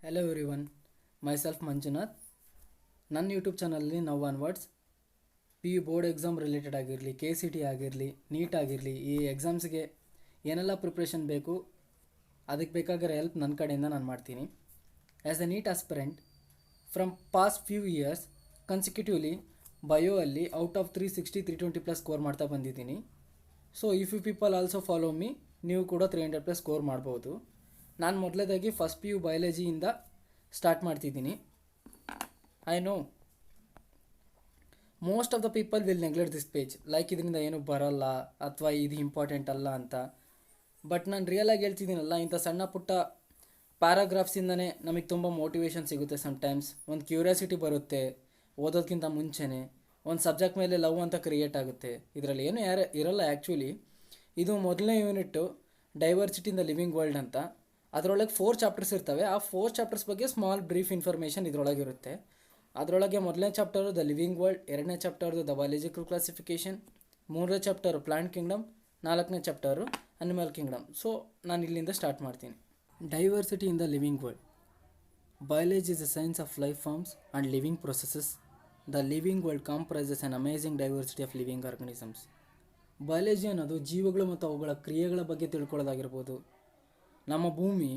Hello everyone, myself Manjunath. ನನ್ನ YouTube ಚಾನಲಲ್ಲಿ ನಾವು onwards PU board exam related ಆಗಿರಲಿ, KCT ಆಗಿರಲಿ, ನೀಟ್ ಆಗಿರಲಿ, ಈ ಎಕ್ಸಾಮ್ಸ್ಗೆ ಏನೆಲ್ಲ ಪ್ರಿಪ್ರೇಷನ್ ಬೇಕು ಅದಕ್ಕೆ ಬೇಕಾಗಿರೋ ಹೆಲ್ಪ್ ನನ್ನ ಕಡೆಯಿಂದ ನಾನು ಮಾಡ್ತೀನಿ. As a NEET aspirant from past few years consecutively bio ಅಲ್ಲಿ ಔಟ್ ಆಫ್ 360 320+ ಸ್ಕೋರ್ ಮಾಡ್ತಾ ಬಂದಿದ್ದೀನಿ. So if you people also follow me, ನೀವು ಕೂಡ 300+ ಸ್ಕೋರ್ ಮಾಡ್ಬೋದು. ನಾನು ಮೊದಲೇದಾಗಿ ಫಸ್ಟ್ PU ಬಯಾಲಜಿಯಿಂದ ಸ್ಟಾರ್ಟ್ ಮಾಡ್ತಿದ್ದೀನಿ. I know most of the people will neglect this page, like ಇದರಿಂದ ಏನೂ ಬರಲ್ಲ ಅಥವಾ ಇದು ಇಂಪಾರ್ಟೆಂಟ್ ಅಲ್ಲ ಅಂತ. ಬಟ್ ನಾನು ರಿಯಲಾಗಿ ಹೇಳ್ತಿದ್ದೀನಲ್ಲ, ಇಂಥ ಸಣ್ಣ ಪುಟ್ಟ ಪ್ಯಾರಾಗ್ರಾಫ್ಸಿಂದನೇ ನಮಗೆ ತುಂಬ ಮೋಟಿವೇಶನ್ ಸಿಗುತ್ತೆ. ಸಮ್ಟೈಮ್ಸ್ ಒಂದು ಕ್ಯೂರಿಯಾಸಿಟಿ ಬರುತ್ತೆ ಓದೋದಕ್ಕಿಂತ ಮುಂಚೆನೇ. ಒಂದು ಸಬ್ಜೆಕ್ಟ್ ಮೇಲೆ ಲವ್ ಅಂತ ಕ್ರಿಯೇಟ್ ಆಗುತ್ತೆ. ಇದರಲ್ಲಿ ಏನು ಇರಲ್ಲ ಆ್ಯಕ್ಚುಲಿ. ಇದು ಮೊದಲನೇ unit diversity in the living world ಅಂತ. ಅದರೊಳಗೆ 4 ಚಾಪ್ಟರ್ಸ್ ಇರ್ತವೆ. ಆ 4 ಚಾಪ್ಟರ್ಸ್ ಬಗ್ಗೆ ಸ್ಮಾಲ್ ಬ್ರೀಫ್ ಇನ್ಫಾರ್ಮೇಷನ್ ಇದರೊಳಗಿರುತ್ತೆ. ಅದರೊಳಗೆ ಮೊದಲನೇ ಚಾಪ್ಟರು ದ ಲಿವಿಂಗ್ ವರ್ಲ್ಡ್, ಎರಡನೇ ಚಾಪ್ಟರ್ದು ದ ಬಯಾಲಜಿಕಲ್ ಕ್ಲಾಸಿಫಿಕೇಷನ್, ಮೂರನೇ ಚಾಪ್ಟರು ಪ್ಲಾಂಟ್ ಕಿಂಗ್ಡಮ್, ನಾಲ್ಕನೇ ಚಾಪ್ಟರು ಅನಿಮಲ್ ಕಿಂಗ್ಡಮ್. ಸೊ ನಾನು ಇಲ್ಲಿಂದ ಸ್ಟಾರ್ಟ್ ಮಾಡ್ತೀನಿ. Diversity in the living world. Biology is a science of life forms and living processes. The living world comprises an amazing diversity of living organisms. Biology ಅನ್ನೋದು ಜೀವಗಳು ಮತ್ತು ಅವುಗಳ ಕ್ರಿಯೆಗಳ ಬಗ್ಗೆ ತಿಳ್ಕೊಳ್ಳೋದಾಗಿರ್ಬೋದು. ನಮ್ಮ ಭೂಮಿ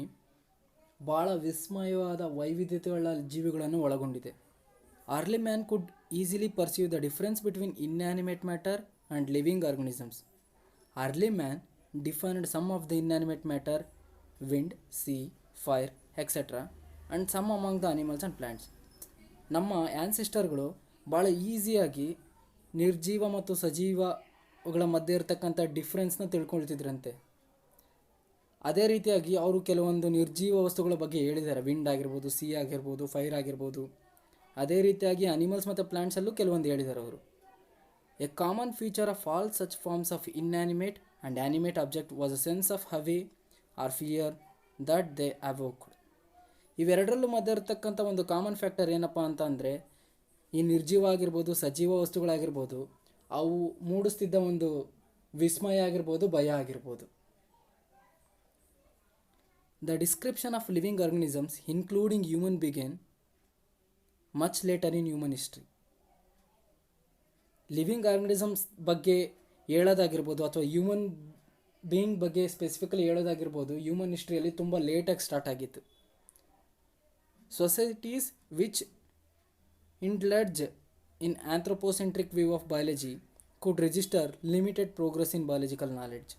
ಭಾಳ ವಿಸ್ಮಯವಾದ ವೈವಿಧ್ಯತೆಗಳ ಜೀವಿಗಳನ್ನು ಒಳಗೊಂಡಿದೆ. Early man could easily perceive the difference between inanimate matter and living organisms. Early man defined some of the inanimate matter, wind, sea, fire, etcetera, and some among the animals and plants. ನಮ್ಮ ಆ್ಯನ್ಸಿಸ್ಟರ್ಗಳು ಭಾಳ ಈಸಿಯಾಗಿ ನಿರ್ಜೀವ ಮತ್ತು ಸಜೀವಗಳ ಮಧ್ಯೆ ಇರತಕ್ಕಂಥ ಡಿಫ್ರೆನ್ಸ್ನ ತಿಳ್ಕೊಳ್ತಿದ್ರಂತೆ. ಅದೇ ರೀತಿಯಾಗಿ ಅವರು ಕೆಲವೊಂದು ನಿರ್ಜೀವ ವಸ್ತುಗಳ ಬಗ್ಗೆ ಹೇಳಿದ್ದಾರೆ. ವಿಂಡ್ ಆಗಿರ್ಬೋದು, ಸೀ ಆಗಿರ್ಬೋದು, ಫೈರ್ ಆಗಿರ್ಬೋದು. ಅದೇ ರೀತಿಯಾಗಿ ಅನಿಮಲ್ಸ್ ಮತ್ತು ಪ್ಲ್ಯಾಂಟ್ಸಲ್ಲೂ ಕೆಲವೊಂದು ಹೇಳಿದ್ದಾರೆ ಅವರು. A common feature of all such forms of inanimate and animate object was a sense of awe or fear that they evoked. ಇವೆರಡರಲ್ಲೂ ಮಧ್ಯೆ ಇರತಕ್ಕಂಥ ಒಂದು ಕಾಮನ್ ಫ್ಯಾಕ್ಟರ್ ಏನಪ್ಪ ಅಂತ ಅಂದರೆ, ಈ ನಿರ್ಜೀವ ಆಗಿರ್ಬೋದು, ಸಜೀವ ವಸ್ತುಗಳಾಗಿರ್ಬೋದು, ಅವು ಮೂಡಿಸ್ತಿದ್ದ ಒಂದು ವಿಸ್ಮಯ ಆಗಿರ್ಬೋದು, ಭಯ ಆಗಿರ್ಬೋದು. The description of living organisms, including human, began much later in human history. Living organisms ಬಗ್ಗೆ ಹೇಳೋದಾಗಿರ್ಬೋದು ಅಥವಾ ಹ್ಯೂಮನ್ ಬೀಯಿಂಗ್ ಬಗ್ಗೆ ಸ್ಪೆಸಿಫಿಕಲಿ ಹೇಳೋದಾಗಿರ್ಬೋದು, ಹ್ಯೂಮನ್ ಹಿಸ್ಟ್ರಿಯಲ್ಲಿ ತುಂಬ ಲೇಟಾಗಿ ಸ್ಟಾರ್ಟ್ ಆಗಿತ್ತು. Societies which indulge in anthropocentric view of biology could register limited progress in biological knowledge.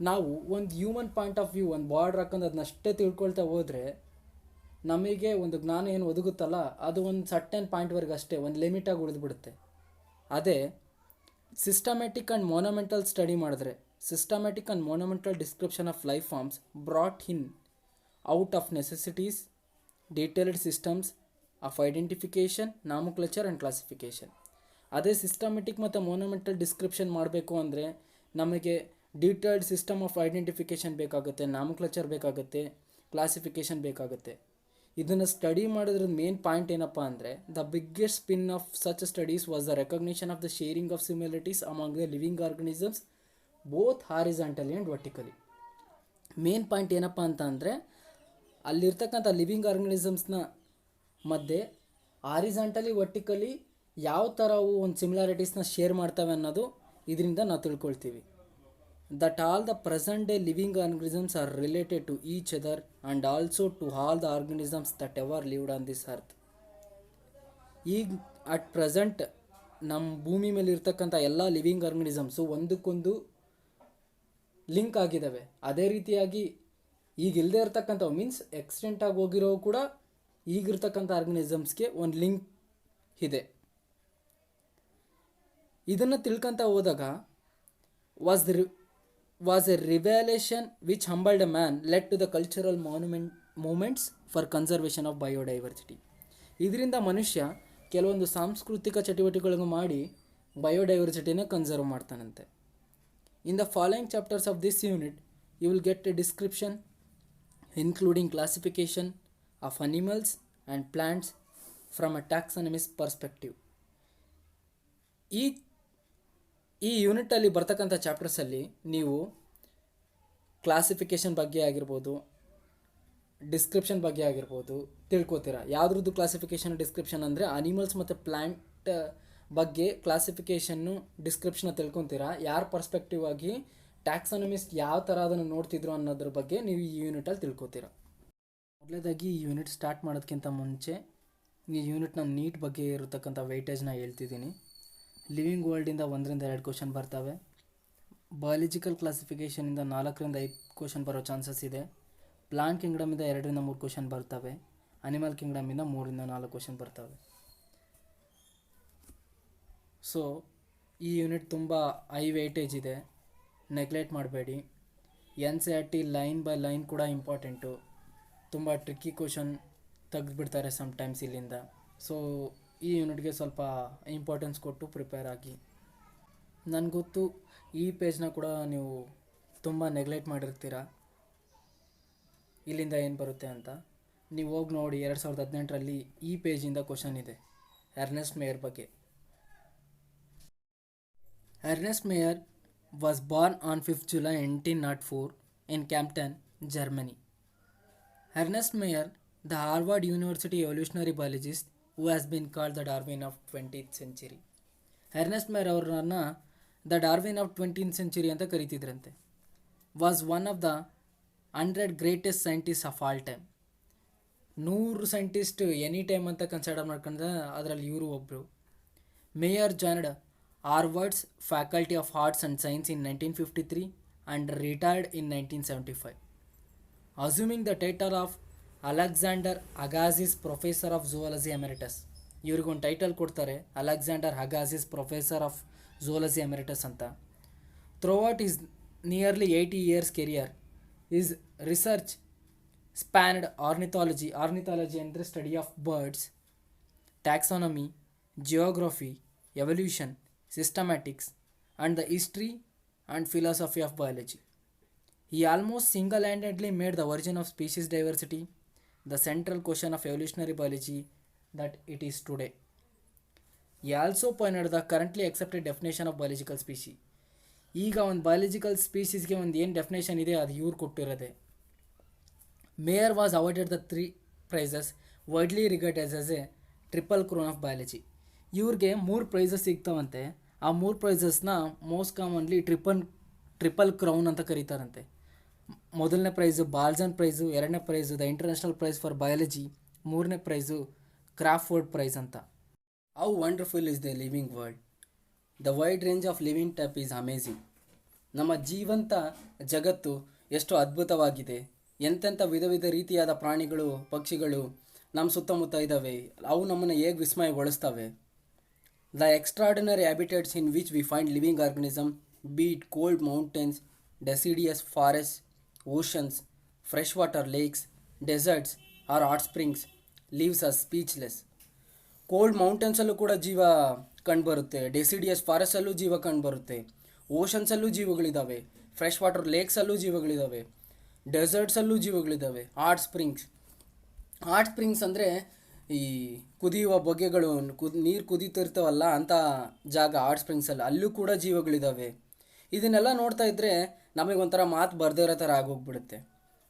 ನಾವು ಒಂದು human point of view, ಒಂದು border ಹಾಕೊಂಡು ಅದನ್ನಷ್ಟೇ ತಿಳ್ಕೊಳ್ತಾ ಹೋದರೆ ನಮಗೆ ಒಂದು ಜ್ಞಾನ ಏನು ಒದಗುತ್ತಲ್ಲ, ಅದು ಒಂದು ಸರ್ಟೆನ್ ಪಾಯಿಂಟ್ವರೆಗೆ ಅಷ್ಟೇ, ಒಂದು ಲಿಮಿಟಾಗಿ ಉಳಿದ್ಬಿಡುತ್ತೆ. ಅದೇ ಸಿಸ್ಟಮ್ಯಾಟಿಕ್ ಆ್ಯಂಡ್ ಮೊನಮೆಂಟಲ್ ಸ್ಟಡಿ ಮಾಡಿದ್ರೆ, systematic and monumental description of life forms brought in out of necessities, detailed systems of identification, nomenclature and classification. ಅದೇ ಸಿಸ್ಟಮೆಟಿಕ್ ಮತ್ತು ಮೊನಮೆಂಟಲ್ ಡಿಸ್ಕ್ರಿಪ್ಷನ್ ಮಾಡಬೇಕು ಅಂದರೆ ನಮಗೆ ಡೀಟೇಲ್ಡ್ ಸಿಸ್ಟಮ್ ಆಫ್ ಐಡೆಂಟಿಫಿಕೇಷನ್ ಬೇಕಾಗುತ್ತೆ, ನಾಮಕ್ಲೇಚರ್ ಬೇಕಾಗುತ್ತೆ, ಕ್ಲಾಸಿಫಿಕೇಷನ್ ಬೇಕಾಗುತ್ತೆ. ಇದನ್ನು ಸ್ಟಡಿ ಮಾಡೋದ್ರ ಮೇನ್ ಪಾಯಿಂಟ್ ಏನಪ್ಪ ಅಂದರೆ, the biggest spin of such studies was the recognition of the sharing of similarities among the living organisms both horizontally and vertically. Main point ಏನಪ್ಪ ಅಂತ ಅಂದರೆ, ಅಲ್ಲಿರ್ತಕ್ಕಂಥ ಲಿವಿಂಗ್ ಆರ್ಗನಿಸಮ್ಸ್ನ ಮಧ್ಯೆ ಹಾರಿಜಾಂಟಲಿ, ವರ್ಟಿಕಲಿ ಯಾವ ಥರ ಅವು ಒಂದು ಸಿಮಿಲಾರಿಟೀಸ್ನ ಶೇರ್ ಮಾಡ್ತವೆ ಅನ್ನೋದು ಇದರಿಂದ ನಾವು ತಿಳ್ಕೊಳ್ತೀವಿ. That all the present day living organisms are related to each other and also to all the organisms that ever lived on this earth. ಈಗ ಅಟ್ ಪ್ರೆಸೆಂಟ್ ನಮ್ಮ ಭೂಮಿ ಮೇಲೆ ಇರ್ತಕ್ಕಂಥ ಎಲ್ಲ ಲಿವಿಂಗ್ ಆರ್ಗನಿಸಮ್ಸು ಒಂದಕ್ಕೊಂದು ಲಿಂಕ್ ಆಗಿದ್ದಾವೆ. ಅದೇ ರೀತಿಯಾಗಿ ಈಗ ಇಲ್ಲದೆ ಇರ್ತಕ್ಕಂಥವು ಮೀನ್ಸ್ ಎಕ್ಸ್ಟೆಂಟ್ ಆಗಿ ಹೋಗಿರೋ ಕೂಡ ಈಗಿರ್ತಕ್ಕಂಥ ಆರ್ಗನಿಸಮ್ಸ್ಗೆ ಒಂದು ಲಿಂಕ್ ಇದೆ. ಇದನ್ನು ತಿಳ್ಕೊತ ಹೋದಾಗ was a revelation which humbled a man, led to the cultural movements for conservation of biodiversity. ಇದರಿಂದ ಮನುಷ್ಯ ಕೆಲವೊಂದು ಸಾಂಸ್ಕೃತಿಕ ಚಟುವಟಿಕೆಗಳನ್ನು ಮಾಡಿ ಬಯೋಡೈವರ್ಸಿಟಿನ ಕನ್ಸರ್ವ್ ಮಾಡ್ತಾನಂತೆ. In the following chapters of this unit you will get a description including classification of animals and plants from a taxonomist perspective. ಈ ಯೂನಿಟಲ್ಲಿ ಬರ್ತಕ್ಕಂಥ ಚಾಪ್ಟರ್ಸಲ್ಲಿ ನೀವು ಕ್ಲಾಸಿಫಿಕೇಷನ್ ಬಗ್ಗೆ ಆಗಿರ್ಬೋದು, ಡಿಸ್ಕ್ರಿಪ್ಷನ್ ಬಗ್ಗೆ ಆಗಿರ್ಬೋದು ತಿಳ್ಕೊತೀರಾ. ಯಾವುದ್ರದ್ದು ಕ್ಲಾಸಿಫಿಕೇಷನ್ ಡಿಸ್ಕ್ರಿಪ್ಷನ್ ಅಂದರೆ ಅನಿಮಲ್ಸ್ ಮತ್ತು ಪ್ಲ್ಯಾಂಟ್ ಬಗ್ಗೆ ಕ್ಲಾಸಿಫಿಕೇಷನ್ನು ಡಿಸ್ಕ್ರಿಪ್ಷನ್ ತಿಳ್ಕೊತೀರಾ. ಯಾರ ಪರ್ಸ್ಪೆಕ್ಟಿವ್ ಆಗಿ ಟ್ಯಾಕ್ಸಾನಮಿಸ್ಟ್ ಯಾವ ಥರ ಅದನ್ನು ನೋಡ್ತಿದ್ರು ಅನ್ನೋದ್ರ ಬಗ್ಗೆ ನೀವು ಈ ಯೂನಿಟಲ್ಲಿ ತಿಳ್ಕೊತೀರಾ. ಮೊದಲೇದಾಗಿ ಈ ಯೂನಿಟ್ ಸ್ಟಾರ್ಟ್ ಮಾಡೋದಕ್ಕಿಂತ ಮುಂಚೆ ಈ ಯೂನಿಟ್ನ ನೀಟ್ ಬಗ್ಗೆ ಇರತಕ್ಕಂಥ ವೆಯ್ಟೇಜ್ನ ಹೇಳ್ತಿದ್ದೀನಿ. ಲಿವಿಂಗ್ ವರ್ಲ್ಡಿಂದ 1-2 ಕ್ವಶನ್ ಬರ್ತವೆ. ಬಯಾಲಜಿಕಲ್ ಕ್ಲಾಸಿಫಿಕೇಷನಿಂದ 4-5 ಕ್ವಶನ್ ಬರೋ ಚಾನ್ಸಸ್ ಇದೆ. ಪ್ಲಾಂಟ್ ಕಿಂಗ್ಡಮಿಂದ 2-3 ಕ್ವಶನ್ ಬರ್ತವೆ. ಅನಿಮಲ್ ಕಿಂಗ್ಡಮಿಂದ 3-4 ಕ್ವಶನ್ ಬರ್ತವೆ. ಸೊ ಈ ಯೂನಿಟ್ ತುಂಬ ಹೈ ವೆಯ್ಟೇಜ್ ಇದೆ, ನೆಗ್ಲೆಕ್ಟ್ ಮಾಡಬೇಡಿ. NCERT ಲೈನ್ ಬೈ ಲೈನ್ ಕೂಡ ಇಂಪಾರ್ಟೆಂಟು. ತುಂಬ ಟ್ರಿಕ್ಕಿ ಕ್ವಶನ್ ತೆಗೆದುಬಿಡ್ತಾರೆ ಸಮ್ಟೈಮ್ಸ್ ಇಲ್ಲಿಂದ. ಸೊ ಈ ಯೂನಿಟ್ಗೆ ಸ್ವಲ್ಪ ಇಂಪಾರ್ಟೆನ್ಸ್ ಕೊಟ್ಟು ಪ್ರಿಪೇರ್ ಆಗಿ. ನನಗೊತ್ತು ಈ ಪೇಜ್ನ ಕೂಡ ನೀವು ತುಂಬ ನೆಗ್ಲೆಕ್ಟ್ ಮಾಡಿರ್ತೀರ, ಇಲ್ಲಿಂದ ಏನು ಬರುತ್ತೆ ಅಂತ. ನೀವು ಹೋಗಿ ನೋಡಿ 2018ರಲ್ಲಿ ಈ ಪೇಜಿಂದ ಕ್ವಶನ್ ಇದೆ ಎರ್ನೆಸ್ಟ್ ಮೇಯರ್ ಬಗ್ಗೆ. Ernest Mayr was born on 5th July 1904 in Kempten, Germany. Ernest Mayr, the Harvard University evolutionary biologist who has been called the Darwin of 20th century. Ernest Mayr ಅವ್ರನ್ನ the Darwin of 20th century ಅಂತ ಕರೀತಿದ್ರಂತೆ. Was one of the 100 greatest scientist of all time. 100 scientist any time ಅಂತ consider ಮಾಡ್ಕೊಂಡ್ರೆ ಅದರಲ್ಲಿ ಇವರು ಒಬ್ಬರು. Mayr joined Harvard's faculty of arts and science in 1953 and retired in 1975. Assuming the title of Alexander Agassiz professor of zoology emeritus. ಇವ್ರಿಗೊಂದು title ಕೊಡ್ತಾರೆ, Alexander Agassiz professor of zoology emeritus ಅಂತ. Throughout is nearly 80 years career, his research spanned ornithology. Ornithology ಅಂದರೆ study of birds, taxonomy, geography, evolution, systematics, and the history and philosophy of biology. He almost single-handedly made the origin of species diversity the central question of evolutionary biology that it is today. He also pioneered the currently accepted definition of biological species. ಈಗ ಒಂದು biological ಸ್ಪೀಷೀಸ್ಗೆ ಒಂದು ಏನು definition ಇದೆ ಅದು ಇವ್ರು ಕೊಟ್ಟಿರೋದೆ. Mayr was awarded the 3 prizes widely regarded as a triple crown of biology. ಇವ್ರಿಗೆ 3 prizes ಸಿಗ್ತಾವಂತೆ. ಆ 3 ಪ್ರೈಸಸ್ನ ಮೋಸ್ಟ್ ಕಾಮನ್ಲಿ ಟ್ರಿಪಲ್ ಕ್ರೌನ್ ಅಂತ ಕರೀತಾರಂತೆ. ಮೊದಲನೇ ಪ್ರೈಸು ಬಾಲ್ಜನ್ ಪ್ರೈಸು, ಎರಡನೇ prize the international prize for biology, ಮೂರನೇ ಪ್ರೈಸು ಕ್ರಾಫೋರ್ಡ್ ಪ್ರೈಸ್ ಅಂತ. How wonderful is the living world. The wide range of living type is amazing. ನಮ್ಮ ಜೀವಂತ ಜಗತ್ತು ಎಷ್ಟು ಅದ್ಭುತವಾಗಿದೆ. ಎಂತೆಂಥ ವಿಧ ವಿಧ ರೀತಿಯಾದ ಪ್ರಾಣಿಗಳು, ಪಕ್ಷಿಗಳು ನಮ್ಮ ಸುತ್ತಮುತ್ತ ಇದ್ದಾವೆ. ಅವು ನಮ್ಮನ್ನು ಹೇಗೆ ವಿಸ್ಮಯಗೊಳಿಸ್ತವೆ. The extraordinary habitats in which we find living organisms, be it cold mountains, deciduous forests, oceans, freshwater lakes, deserts or hot springs, leaves us speechless. Cold ಮೌಂಟೇನ್ಸಲ್ಲೂ ಕೂಡ ಜೀವ ಕಂಡುಬರುತ್ತೆ, ಡೆಸಿಡಿಯಸ್ ಫಾರೆಸ್ಟಲ್ಲೂ ಜೀವ ಕಂಡುಬರುತ್ತೆ, ಓಷನ್ಸಲ್ಲೂ ಜೀವಗಳಿದ್ದಾವೆ, ಫ್ರೆಶ್ ವಾಟರ್ ಲೇಕ್ಸಲ್ಲೂ ಜೀವಗಳಿದ್ದಾವೆ, ಡೆಸರ್ಟ್ಸಲ್ಲೂ ಜೀವಗಳಿದ್ದಾವೆ, ಹಾಟ್ ಸ್ಪ್ರಿಂಗ್ಸ್ ಅಂದರೆ ಈ ಕುದಿಯುವ ಬೊಗ್ಗೆಗಳು, ನೀರು ಕುದೀತಿರ್ತಾವಲ್ಲ ಅಂಥ ಜಾಗ ಹಾಟ್ ಸ್ಪ್ರಿಂಗ್ಸಲ್ಲಿ, ಅಲ್ಲೂ ಕೂಡ ಜೀವಗಳಿದ್ದಾವೆ. ಇದನ್ನೆಲ್ಲ ನೋಡ್ತಾ ಇದ್ದರೆ ನಮಗೊಂಥರ ಮಾತು ಬರ್ದೇ ಇರೋ ಥರ ಆಗೋಗ್ಬಿಡುತ್ತೆ.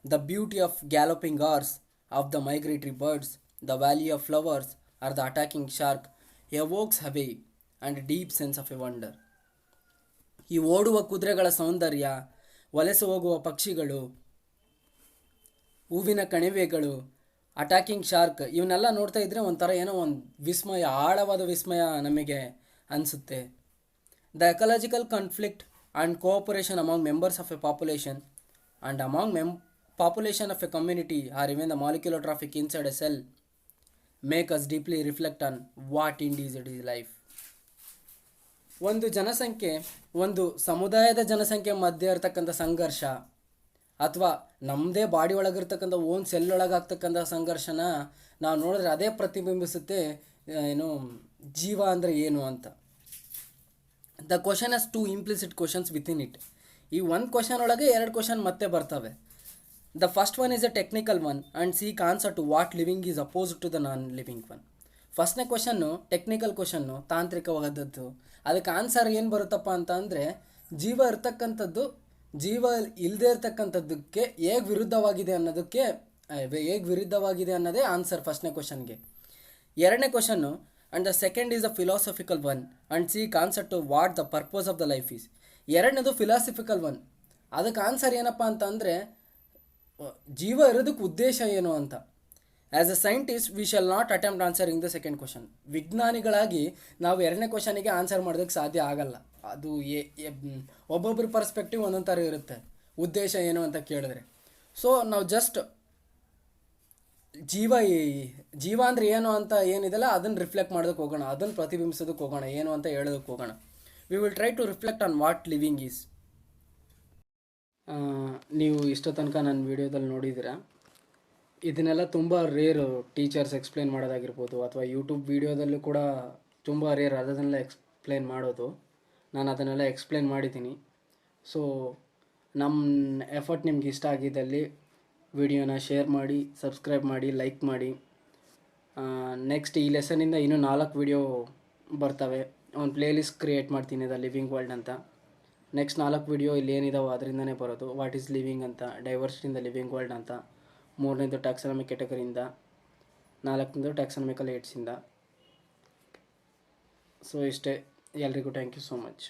The beauty of galloping horse, of the migratory birds, the valley of flowers or the attacking shark evokes away and deep sense of a wonder. ಈ ಓಡುವ ಕುದುರೆಗಳ ಸೌಂದರ್ಯ, ವಲಸೆ ಹೋಗುವ ಪಕ್ಷಿಗಳು, ಹೂವಿನ ಕಣಿವೆಗಳು, ಅಟ್ಯಾಕಿಂಗ್ ಶಾರ್ಕ್, ಇವನ್ನೆಲ್ಲ ನೋಡ್ತಾ ಇದ್ದರೆ ಒಂಥರ ಏನೋ ಒಂದು ವಿಸ್ಮಯ, ಆಳವಾದ ವಿಸ್ಮಯ ನಮಗೆ ಅನಿಸುತ್ತೆ. The ecological conflict and cooperation among members of a population and among population of a community or even the molecular traffic inside a cell make us deeply reflect on what indeed it is life. ಒಂದು ಜನಸಂಖ್ಯೆ, ಒಂದು ಸಮುದಾಯದ ಜನಸಂಖ್ಯೆ ಮಧ್ಯೆ ಇರತಕ್ಕಂಥ ಸಂಘರ್ಷ, ಅಥವಾ ನಮ್ಮದೇ ಬಾಡಿ ಒಳಗಿರ್ತಕ್ಕಂಥ ಓನ್ ಸೆಲ್ ಒಳಗಾಗ್ತಕ್ಕಂಥ ಸಂಘರ್ಷನ ನಾವು ನೋಡಿದ್ರೆ ಅದೇ ಪ್ರತಿಬಿಂಬಿಸುತ್ತೆ ಏನು ಜೀವ ಅಂದರೆ ಏನು ಅಂತ. The question has 2 implicit questions within it. ಈ ಒಂದು ಕ್ವಶನ್ ಒಳಗೆ 2 ಕ್ವಶನ್ ಮತ್ತೆ ಬರ್ತವೆ. The first one is a technical one and seek answer to what living is opposed the non living one. ಫಸ್ಟ್ನೇ ಕ್ವಶನ್ನು ಟೆಕ್ನಿಕಲ್ ಕ್ವಶನ್ನು, ತಾಂತ್ರಿಕವಾದದ್ದು. ಅದಕ್ಕೆ ಆನ್ಸರ್ ಏನು ಬರುತ್ತಪ್ಪ ಅಂತ ಅಂದರೆ, ಜೀವ ಇರ್ತಕ್ಕಂಥದ್ದು ಜೀವ ಇಲ್ಲದೆ ಇರ್ತಕ್ಕಂಥದ್ದಕ್ಕೆ ಹೇಗೆ ವಿರುದ್ಧವಾಗಿದೆ ಅನ್ನೋದಕ್ಕೆ ಹೇಗೆ ವಿರುದ್ಧವಾಗಿದೆ ಅನ್ನೋದೇ ಆನ್ಸರ್ ಫಸ್ಟ್ನೇ ಕ್ವಶನ್ಗೆ. ಎರಡನೇ question, and the second is a philosophical one and see concept to what the purpose of the life is. ಎರಡನೇದು ಫಿಲಾಸಫಿಕಲ್ ಒನ್. ಅದಕ್ಕೆ ಆನ್ಸರ್ ಏನಪ್ಪ ಅಂತ ಅಂದರೆ, ಜೀವ ಇರೋದಕ್ಕೆ ಉದ್ದೇಶ ಏನು ಅಂತ. As a scientist we shall not attempt answering the second question. ವಿಜ್ಞಾನಿಗಳಾಗಿ ನಾವು ಎರಡನೇ ಕ್ವಶನಿಗೆ ಆನ್ಸರ್ ಮಾಡೋದಕ್ಕೆ ಸಾಧ್ಯ ಆಗಲ್ಲ. ಅದು ಒಬ್ಬೊಬ್ಬರ ಪರ್ಸ್ಪೆಕ್ಟಿವ್ ಒಂದೊಂದು ಥರ ಇರುತ್ತೆ ಉದ್ದೇಶ ಏನು ಅಂತ ಕೇಳಿದ್ರೆ. ಸೊ ನಾವು ಜಸ್ಟ್ ಜೀವ ಅಂದರೆ ಏನು ಅಂತ ಏನಿದೆಲ್ಲ ಅದನ್ನು ರಿಫ್ಲೆಕ್ಟ್ ಮಾಡೋದಕ್ಕೆ ಹೋಗೋಣ, ಅದನ್ನು ಪ್ರತಿಬಿಂಬಿಸೋದಕ್ಕೆ ಹೋಗೋಣ, ಏನು ಅಂತ ಹೇಳೋದಕ್ಕೆ ಹೋಗೋಣ. We will try to reflect on what living is. ನೀವು ಇಷ್ಟೋ ತನಕ ನನ್ನ ವೀಡಿಯೋದಲ್ಲಿ ನೋಡಿದ್ದೀರಾ. ಇದನ್ನೆಲ್ಲ ತುಂಬ ರೇರ್ ಟೀಚರ್ಸ್ ಎಕ್ಸ್ಪ್ಲೇನ್ ಮಾಡೋದಾಗಿರ್ಬೋದು, ಅಥವಾ ಯೂಟ್ಯೂಬ್ ವೀಡಿಯೋದಲ್ಲೂ ಕೂಡ ತುಂಬ ರೇರ್ ಅದನ್ನೆಲ್ಲ ಎಕ್ಸ್ಪ್ಲೇನ್ ಮಾಡೋದು. ನಾನು ಅದನ್ನೆಲ್ಲ ಎಕ್ಸ್ಪ್ಲೇನ್ ಮಾಡಿದ್ದೀನಿ. ಸೊ ನಮ್ಮ ಎಫರ್ಟ್ ನಿಮ್ಗೆ ಇಷ್ಟ ಆಗಿದ್ದಲ್ಲಿ ವಿಡಿಯೋನ ಶೇರ್ ಮಾಡಿ, ಸಬ್ಸ್ಕ್ರೈಬ್ ಮಾಡಿ, ಲೈಕ್ ಮಾಡಿ. ನೆಕ್ಸ್ಟ್ ಈ ಲೆಸನಿಂದ ಇನ್ನೂ 4 ವಿಡಿಯೋ ಬರ್ತವೆ. ಒಂದು ಪ್ಲೇಲಿಸ್ಟ್ ಕ್ರಿಯೇಟ್ ಮಾಡ್ತೀನಿ, ದ ಲಿವಿಂಗ್ ವರ್ಲ್ಡ್ ಅಂತ. ನೆಕ್ಸ್ಟ್ 4 ವಿಡಿಯೋ ಇಲ್ಲಿ ಏನಿದಾವೋ ಅದರಿಂದನೇ ಬರೋದು. ವಾಟ್ ಈಸ್ ಲಿವಿಂಗ್ ಅಂತ, diversity in the living world ಅಂತ, 3ನೇದು ಟ್ಯಾಕ್ಸಾನಮಿಕ್ ಕ್ಯಾಟಗರಿಯಿಂದ, 4ನೇದು ಟ್ಯಾಕ್ಸಾನಮಿಕಲ್ ಏಡ್ಸಿಂದ. ಸೊ ಇಷ್ಟೇ. ಎಲ್ರಿಗೂ ಥ್ಯಾಂಕ್ ಯು ಸೋ ಮಚ್.